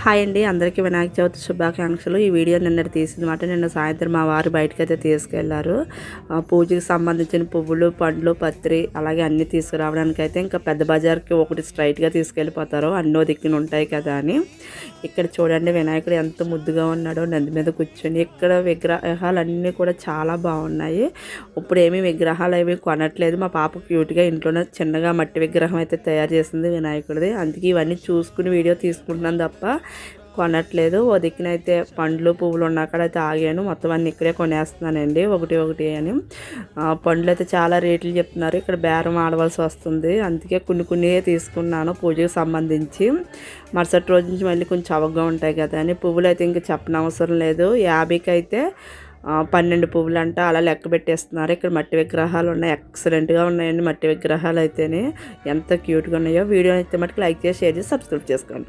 Hi అండి, అందరికీ వినాయక చవితి శుభాకాంక్షలు. ఈ వీడియో నిన్నటి తీసిందన్నమాట. నిన్న సాయంత్రం మా వారు బయటకైతే తీసుకెళ్లారు. పూజకి సంబంధించిన పువ్వులు, పండ్లు, పత్రి అలాగే అన్నీ తీసుకురావడానికి అయితే ఇంకా పెద్ద బజార్కి ఒకటి స్ట్రైట్గా తీసుకెళ్ళిపోతారు, అన్నో దిక్కున ఉంటాయి కదా అని. ఇక్కడ చూడండి వినాయకుడు ఎంత ముద్దుగా ఉన్నాడో నంది మీద కూర్చొని. ఇక్కడ విగ్రహాలు అన్నీ కూడా చాలా బాగున్నాయి. ఇప్పుడు ఏమీ విగ్రహాలు ఏమీ కొనట్లేదు. మా పాప క్యూట్గా ఇంట్లోనే చిన్నగా మట్టి విగ్రహం అయితే తయారు చేసింది వినాయకుడిది. అందుకే ఇవన్నీ చూసుకుని వీడియో తీసుకుంటున్నాను తప్ప కొనట్లేదు. ఓ దిక్కునైతే పండ్లు పువ్వులు ఉన్న అక్కడ అయితే ఆగాను. మొత్తం అన్నీ ఇక్కడే కొనేస్తున్నానండి ఒకటి ఒకటి అని. పండ్లు అయితే చాలా రేట్లు చెప్తున్నారు. ఇక్కడ బేరం ఆడవలసి వస్తుంది. అందుకే కొన్ని తీసుకున్నాను పూజకు సంబంధించి. మరుసటి రోజు నుంచి మళ్ళీ కొంచెం చవకగా ఉంటాయి కదా అని. పువ్వులు అయితే ఇంకా చెప్పనవసరం లేదు. 50కి అయితే 12 పువ్వులు అంట అలా లెక్క పెట్టేస్తున్నారు. ఇక్కడ మట్టి విగ్రహాలు ఉన్నాయి, ఎక్సలెంట్గా ఉన్నాయండి మట్టి విగ్రహాలు అయితేనే ఎంత క్యూట్గా ఉన్నాయో. వీడియో అయితే మటుకు లైక్ చేసి షేర్ చేసి సబ్స్క్రైబ్ చేసుకోండి.